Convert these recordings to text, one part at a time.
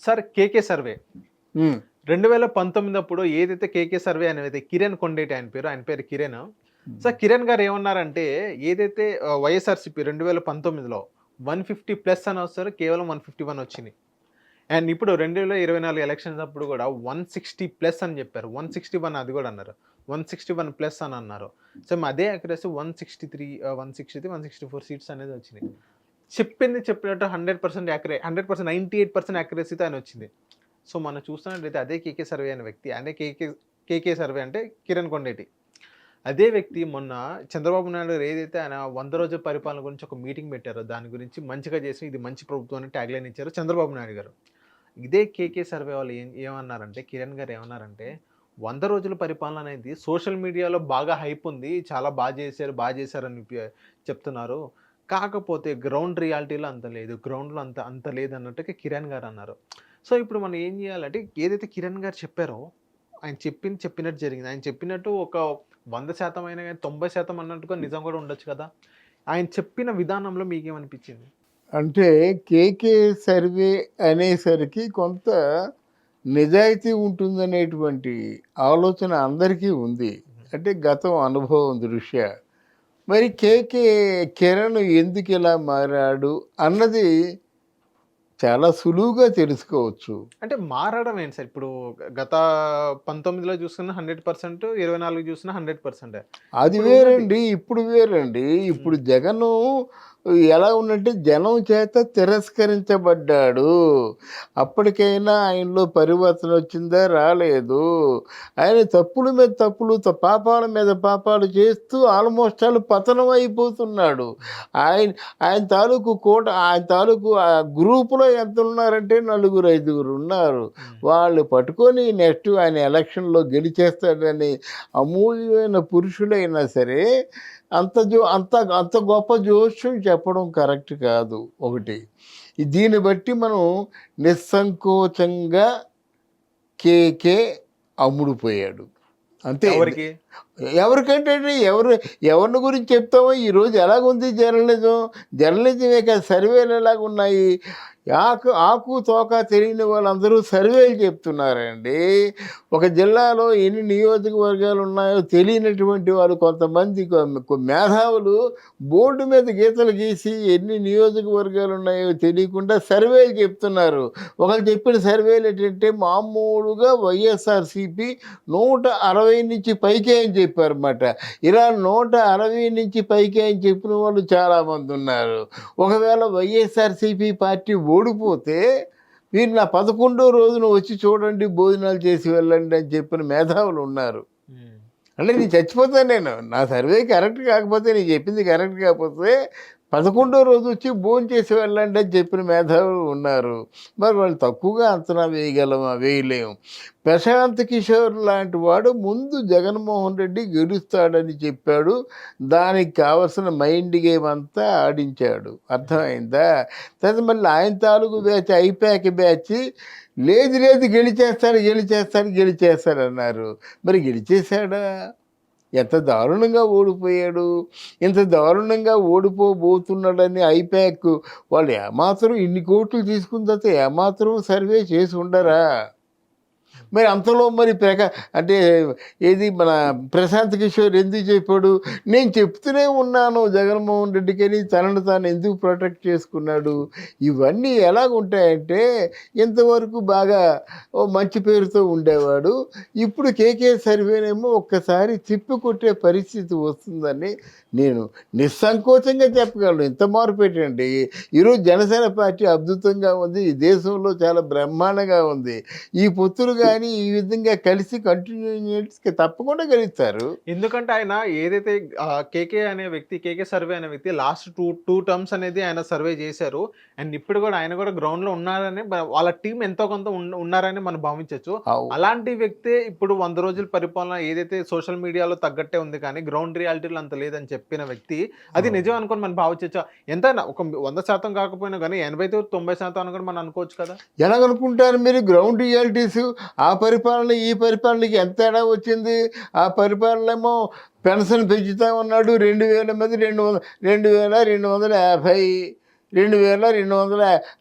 Sir KK survey ఉమ్, 2019 అప్పుడు ఏదైతే KK survey అనేది కిరణ్ కొండేటి ఆయన పేరు కిరణ్. సార్ కిరణ్ గారు ఏమన్నారంటే ఏదైతే వైఎస్ఆర్‌సీపీ 2019లో 150+ అని వస్తారు. కేవలం 151 వచ్చింది. అండ్ ఇప్పుడు 2024 ఎలక్షన్స్ అప్పుడు కూడా 160+ అని చెప్పారు. 161 అది కూడా అన్నారు. 161+ అని అన్నారు. సేమ్ అదే అక్యురసీ 163 163, 164 సీట్స్ అనేది వచ్చినాయి. చెప్పింది చెప్పినట్టు 100% యాక్యురేట్ 100% 98% యాక్యురసీతో ఆయన వచ్చింది. సో, మనం చూస్తున్నట్లయితే అదే కేకే సర్వే అనే వ్యక్తి, అదే కేకే సర్వే అంటే కిరణ్ కొండేటి. అదే వ్యక్తి మొన్న చంద్రబాబు నాయుడు గారు ఏదైతే ఆయన 100 రోజుల పరిపాలన గురించి ఒక మీటింగ్ పెట్టారో, దాని గురించి మంచిగా చేసి ఇది మంచి ప్రభుత్వం అని ట్యాగ్‌లైన్ ఇచ్చారు చంద్రబాబు నాయుడు గారు. ఇదే కేకే సర్వే వాళ్ళు ఏమన్నారంటే కిరణ్ గారు ఏమన్నారంటే 100 రోజుల పరిపాలన అనేది సోషల్ మీడియాలో బాగా హైప్ ఉంది. చాలా బా చేశారని చెప్తున్నారు. కాకపోతే గ్రౌండ్ రియాలిటీలో అంత లేదు. గ్రౌండ్‌లో అంత అంత లేదన్నట్టుగా కిరణ్ గారు అన్నారు. సో, ఇప్పుడు మనం ఏం చేయాలంటే ఏదైతే కిరణ్ గారు చెప్పారో ఆయన చెప్పింది చెప్పినట్టు జరిగింది. ఆయన చెప్పినట్టు ఒక 100% అయినా గాని 90% అన్నట్టుగా నిజం కూడా ఉండొచ్చు కదా! ఆయన చెప్పిన విధానంలో మీకేమనిపించింది? అంటే కేకే సర్వే అనేసరికి కొంత నిజాయితీ ఉంటుందనేటువంటి ఆలోచన అందరికీ ఉంది. అంటే గతం అనుభవం దృష్ట్యా. మరి కేకే కిరణ్ ఎందుకు ఇలా మారాడు అన్నది చాలా సులువుగా తెలుసుకోవచ్చు. అంటే మారడం ఏంటి సార్? ఇప్పుడు గత 19లో చూసుకున్న 100%, 24 చూసినా 100%. అది ఇప్పుడు ఉన్నది వేరండి. ఇప్పుడు వేరండి. ఇప్పుడు హ్మ్. జగను ఎలా ఉందంటే జనం చేత తిరస్కరించబడ్డాడు. అప్పటికైనా ఆయనలో పరివర్తన వచ్చిందా? రాలేదు. ఆయన తప్పుల మీద తప్పులు, పాపాల మీద పాపాలు చేస్తూ ఆల్మోస్ట్ ఆల్ పతనం అయిపోతున్నాడు. ఆయన ఆయన తాలూకు ఆ గ్రూప్‌లో ఎంతున్నారంటే నలుగురు, ఐదుగురు ఉన్నారు. హ్మ్. వాళ్ళు పట్టుకొని నెక్స్ట్ ఆయన ఎలక్షన్‌లో గెలిచేస్తాడని అమూల్యమైన పురుషుడైనా సరే అంత అంత గొప్ప జోస్యం చెప్పడం కరెక్ట్ కాదు ఒకటి. దీన్ని బట్టి మనం నిస్సంకోచంగా కేకే అమ్ముడుపోయాడు. అంతే. ఎవరికి? ఎవరికంటే అండి ఎవరిని గురించి చెప్తామో ఈరోజు ఎలాగుంది జర్నలిజం. జర్నలిజమే కాదు, సర్వేలు ఎలాగున్నాయి. ఆకు తోక తెలియని వాళ్ళందరూ సర్వేలు చెప్తున్నారండి. ఒక జిల్లాలో ఎన్ని నియోజకవర్గాలు ఉన్నాయో తెలియనటువంటి వాళ్ళు కొంతమంది మేధావులు బోర్డు మీద గీతలు గీసి ఎన్ని నియోజకవర్గాలు ఉన్నాయో తెలియకుండా సర్వేలు చెప్తున్నారు. ఒకరు చెప్పిన సర్వేలు ఏంటంటే మామూలుగా వైఎస్ఆర్సీపీ 160 నుంచి పైకే అని చెప్పారన్నమాట. ఇలా 160 నుంచి పైకే అని చెప్పిన వాళ్ళు చాలామంది ఉన్నారు. ఒకవేళ వైఎస్ఆర్సీపీ పార్టీ ఓడిపోతే మీరు నా 11వ రోజున వచ్చి చూడండి, భోజనాలు చేసి వెళ్ళండి అని చెప్పిన మేధావులు ఉన్నారు. హ్మ్. అంటే నేను చచ్చిపోతాను నేను. నా సర్వే కరెక్ట్ కాకపోతే, నేను చెప్పింది కరెక్ట్ కాకపోతే 11వ రోజు వచ్చి భోంచేసి వెళ్ళండి అని చెప్పిన మేధావులు ఉన్నారు. మరి వాళ్ళు తక్కువగా అంచనా వేయగలమా? వేయలేము. ప్రశాంత్ కిషోర్ లాంటి వాడు ముందు జగన్మోహన్ రెడ్డి గెలుస్తాడని చెప్పాడు. దానికి కావలసిన మైండ్ గేమ్ అంతా ఆడించాడు. అర్థమైందా? తర్వాత మళ్ళీ ఆయన తాలూకు బ్యాచ్ ఐపాక్ బ్యాచ్ లేదు లేదు గెలిచేస్తాడన్నారు. మరి గెలిచేశాడా? ఎంత దారుణంగా ఓడిపోయాడు. ఇంత దారుణంగా ఓడిపోబోతున్నాడని ఐపాక్ వాళ్ళు ఏమాత్రం ఇన్ని కోట్లు తీసుకున్న తర్వాత ఏమాత్రం సర్వే చేసి ఉండరా? మరి అంతలో మరి అంటే ఏది మన ప్రశాంత్ కిషోర్ ఎందుకు చెప్పాడు? నేను చెప్తూనే ఉన్నాను జగన్మోహన్ రెడ్డికని, తనను తాను ఎందుకు ప్రొటెక్ట్ చేసుకున్నాడు? ఇవన్నీ ఎలాగుంటాయంటే ఇంతవరకు బాగా ఓ మంచి పేరుతో ఉండేవాడు. ఇప్పుడు కేకే సర్వేనేమో ఒక్కసారి తిప్పికొట్టే పరిస్థితి వస్తుందని నేను నిస్సంకోచంగా చెప్పగలను. ఇంత మార్పు ఏంటండి? ఈరోజు జనసేన పార్టీ అద్భుతంగా ఉంది. ఈ దేశంలో చాలా బ్రహ్మాండంగా ఉంది. ఈ పొత్తులు కానీ ఈ విధంగా కలిసి కంటిన్యూస్గా తప్పకుండా గెలుస్తారు. ఎందుకంటే ఆయన ఏదైతే కేకే సర్వే అనే వ్యక్తి లాస్ట్ 2 టర్మ్స్ అనేది ఆయన సర్వే చేశారు. అండ్ ఇప్పుడు కూడా ఆయన కూడా గ్రౌండ్‌లో ఉన్నారని వాళ్ళ టీమ్ ఎంతో కొంత ఉన్నారని మనం భావించొచ్చు. అవు అలాంటి వ్యక్తే ఇప్పుడు 100 రోజుల పరిపాలన ఏదైతే సోషల్ మీడియాలో తగ్గట్టే ఉంది కానీ గ్రౌండ్ రియాలిటీలో అంత లేదని చెప్పిన వ్యక్తి అది అవును. నిజం అనుకోని మనం భావించొచ్చా? ఎంతైనా ఒక 100% కాకపోయినా గానీ 80-90% అని కూడా మనం అనుకోవచ్చు కదా! ఎలాగనుకుంటారు మీరు? గ్రౌండ్ రియాలిటీస్ ఆ పరిపాలన ఈ పరిపాలనకి ఎంత తేడా వచ్చింది? ఆ పరిపాలనేమో పెన్షన్ పెంచుతామన్నాడు. 2000 మంది 2250. 2200,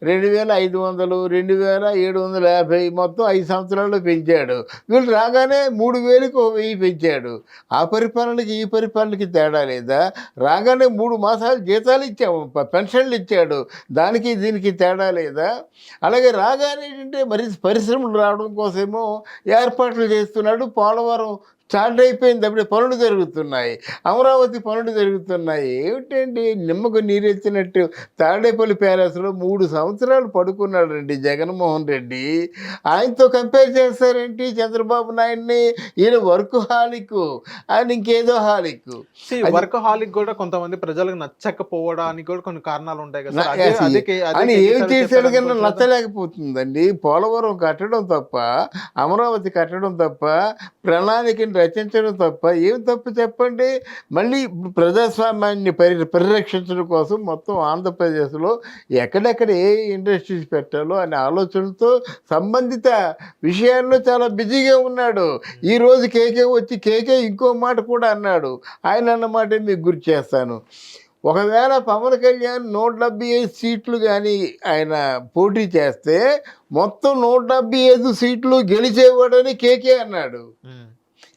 2500, 2750 మొత్తం 5 సంవత్సరాల్లో పెంచాడు. వీళ్ళు రాగానే 3000కి 1000 పెంచాడు. ఆ పరిపాలనకి ఈ పరిపాలనకి తేడా లేదా? రాగానే 3 మాసాలు జీతాలు ఇచ్చాము, పెన్షన్లు ఇచ్చాడు, దానికి దీనికి తేడా లేదా? అలాగే రాగానే ఏంటంటే మరి పరిశ్రమలు రావడం కోసమేమో ఏర్పాట్లు చేస్తున్నాడు. పోలవరం స్టార్ట్ అయిపోయింది, అప్పుడే పనులు జరుగుతున్నాయి. అమరావతి పనులు జరుగుతున్నాయి. ఏమిటండి నిమ్మకు నీరెత్తినట్టు తాడేపల్లి ప్యాలెస్లో 3 సంవత్సరాలు పడుకున్నాడండి జగన్మోహన్ రెడ్డి. ఆయనతో కంపేర్ చేస్తారేంటి చంద్రబాబు నాయుడిని? ఈయన వర్క్ హాలిక్, ఆయన ఇంకేదో హాలిక్. వర్క్ హాలిక్ కూడా కొంతమంది ప్రజలకు నచ్చకపోవడానికి కూడా కొన్ని కారణాలు ఉంటాయి కదా. అని ఏం చేశాడు కన్నా నచ్చలేకపోతుందండి. పోలవరం కట్టడం తప్ప, అమరావతి కట్టడం తప్ప, ప్రణాళికని రచించడం తప్ప ఏం తప్పు చెప్పండి? మళ్ళీ ప్రజాస్వామ్యాన్ని పరిరక్షించడం కోసం మొత్తం ఆంధ్రప్రదేశ్లో ఎక్కడెక్కడ ఏ ఇండస్ట్రీస్ పెట్టాలో అనే ఆలోచనలతో సంబంధిత విషయాల్లో చాలా బిజీగా ఉన్నాడు. ఈరోజు కేకే ఇంకో మాట కూడా అన్నాడు. ఆయన అన్నమాట మీకు గుర్తు చేస్తాను. ఒకవేళ పవన్ కళ్యాణ్ 175 సీట్లు కానీ ఆయన పోటీ చేస్తే మొత్తం 175 సీట్లు గెలిచేవాడని కేకే అన్నాడు.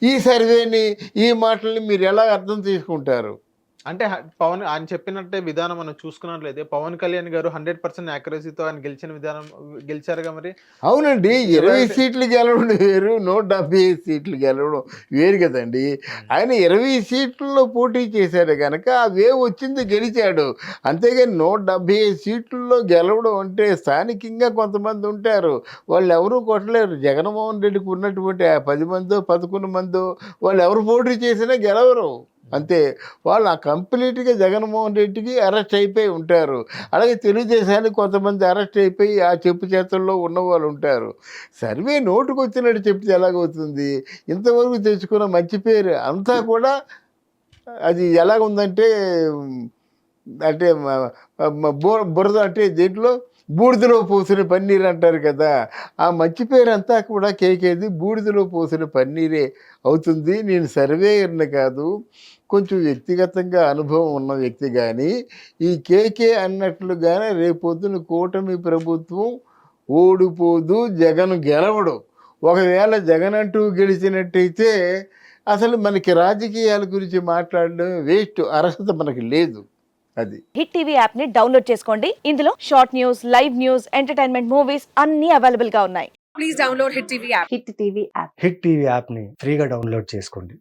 ఈ సర్వేని, ఈ మాటల్ని మీరు ఎలా అర్థం చేసుకుంటారు? అంటే పవన్ ఆయన చెప్పినట్టే విధానం మనం చూసుకున్నట్లయితే పవన్ కళ్యాణ్ గారు 100% యాక్యురసీతో ఆయన గెలిచిన విధానం గెలిచారుగా మరి. అవునండి, 20 సీట్లు గెలవడం వేరు, 175 సీట్లు గెలవడం వేరు కదండి. ఆయన 20 సీట్లలో పోటీ చేశాడు కనుక ఆ వేవ్ వచ్చింది, గెలిచాడు. అంతేగాని 175 సీట్లలో గెలవడం అంటే స్థానికంగా కొంతమంది ఉంటారు, వాళ్ళు ఎవరూ కొట్టలేరు. జగన్మోహన్ రెడ్డికి ఉన్నటువంటి 10 మందో 11 మందో వాళ్ళు ఎవరు పోటీ చేసినా గెలవరు. అంతే, వాళ్ళు కంప్లీట్గా జగన్మోహన్ రెడ్డికి అరెస్ట్ అయిపోయి ఉంటారు. అలాగే తెలుగుదేశానికి కొంతమంది అరెస్ట్ అయిపోయి ఆ చెప్పు చేతుల్లో ఉన్నవాళ్ళు ఉంటారు. సర్వే నోటుకు వచ్చినట్టు చెప్తే ఎలాగవుతుంది? ఇంతవరకు తెచ్చుకున్న మంచి పేరు అంతా కూడా అది ఎలాగుందంటే, అంటే బురద, అంటే దీంట్లో బూడిదలో పోసిన పన్నీర్ అంటారు కదా, ఆ మంచి పేరంతా కూడా కేకేది బూడిదలో పోసిన పన్నీరే అవుతుంది. నేను సర్వేయర్ని కాదు, కొంచెం వ్యక్తిగతంగా అనుభవం ఉన్న వ్యక్తి. కానీ ఈ కేకే అన్నట్లుగానే రేపొద్దున కూటమి ప్రభుత్వం ఓడిపోదు, జగన్ గెలవడు. ఒకవేళ జగన్ అంటూ గెలిచినట్టయితే అసలు మనకి రాజకీయాల గురించి మాట్లాడడం వేస్ట్, అర్హత మనకి లేదు. అది హిట్ టీవీ యాప్ ని డౌన్లోడ్ చేసుకోండి. ఇందులో short news, live news, entertainment movies అన్ని అవైలబుల్ గా ఉన్నాయి. Please download hit TV app. Hit TV యాప్ని ఫ్రీగా డౌన్లోడ్ చేసుకోండి.